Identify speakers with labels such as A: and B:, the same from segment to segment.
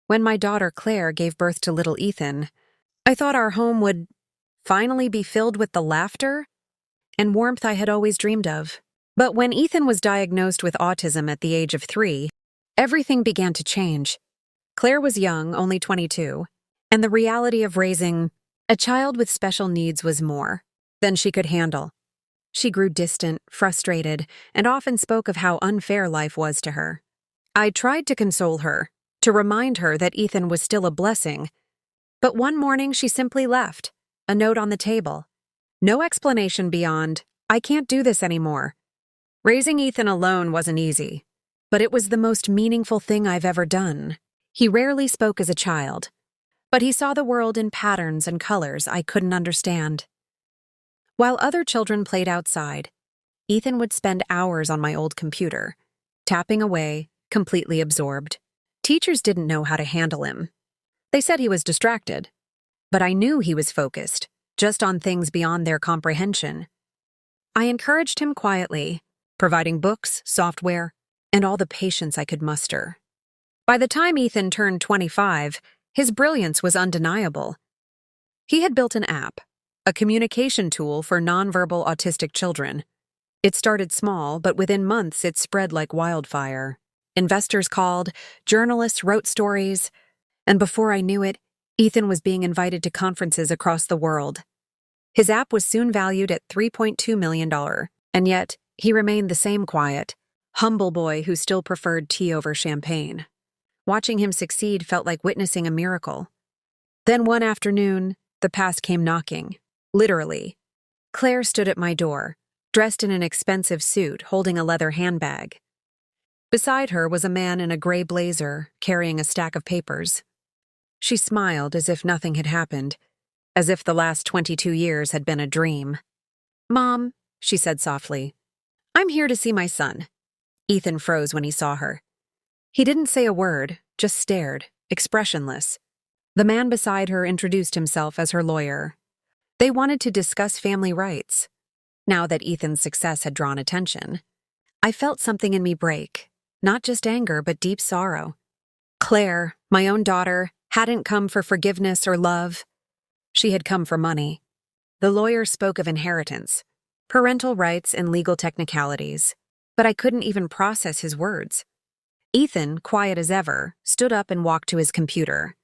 A: When my daughter Claire gave birth to little Ethan, I thought our home would finally be filled with the laughter and warmth I had always dreamed of. But when Ethan was diagnosed with autism at the age of 3, everything began to change. Claire was young, only 22, and the reality of raising a child with special needs was more than she could handle. She grew distant, frustrated, and often spoke of how unfair life was to her. I tried to console her, to remind her that Ethan was still a blessing, but one morning she simply left, a note on the table. No explanation beyond, "I can't do this anymore." Raising Ethan alone wasn't easy, but it was the most meaningful thing I've ever done. He rarely spoke as a child, but he saw the world in patterns and colors I couldn't understand. While other children played outside, Ethan would spend hours on my old computer, tapping away, completely absorbed. Teachers didn't know how to handle him. They said he was distracted, but I knew he was focused, just on things beyond their comprehension. I encouraged him quietly, providing books, software, and all the patience I could muster. By the time Ethan turned 25, his brilliance was undeniable. He had built an app, a communication tool for nonverbal autistic children. It started small, but within months it spread like wildfire. Investors called, journalists wrote stories, and before I knew it, Ethan was being invited to conferences across the world. His app was soon valued at $3.2 million, and yet he remained the same quiet, humble boy who still preferred tea over champagne. Watching him succeed felt like witnessing a miracle. Then one afternoon, the past came knocking, literally. Claire stood at my door, dressed in an expensive suit, holding a leather handbag. Beside her was a man in a gray blazer, carrying a stack of papers. She smiled as if nothing had happened, as if the last 22 years had been a dream. "Mom," she said softly, "I'm here to see my son." Ethan froze when he saw her. He didn't say a word, just stared, expressionless. The man beside her introduced himself as her lawyer. They wanted to discuss family rights. Now that Ethan's success had drawn attention, I felt something in me break, not just anger, but deep sorrow. Claire, my own daughter, hadn't come for forgiveness or love. She had come for money. The lawyer spoke of inheritance, parental rights, and legal technicalities, but I couldn't even process his words. Ethan, quiet as ever, stood up and walked to his computer.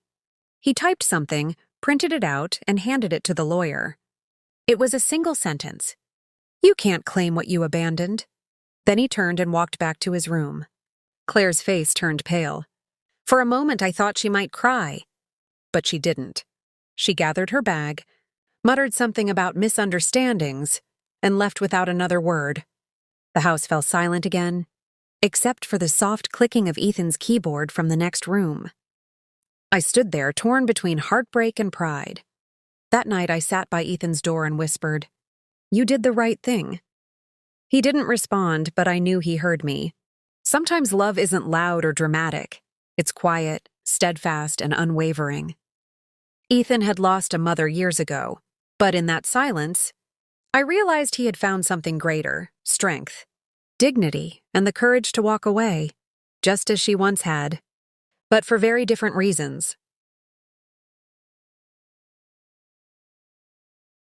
A: He typed something, printed it out, and handed it to the lawyer. It was a single sentence. "You can't claim what you abandoned." Then he turned and walked back to his room. Claire's face turned pale. For a moment I thought she might cry, but she didn't. She gathered her bag, muttered something about misunderstandings, and left without another word. The house fell silent again, except for the soft clicking of Ethan's keyboard from the next room. I stood there, torn between heartbreak and pride. That night I sat by Ethan's door and whispered, "You did the right thing." He didn't respond, but I knew he heard me. Sometimes love isn't loud or dramatic. It's quiet, steadfast, and unwavering. Ethan had lost a mother years ago, but in that silence, I realized he had found something greater: strength, dignity, and the courage to walk away, just as she once had. But for very different reasons.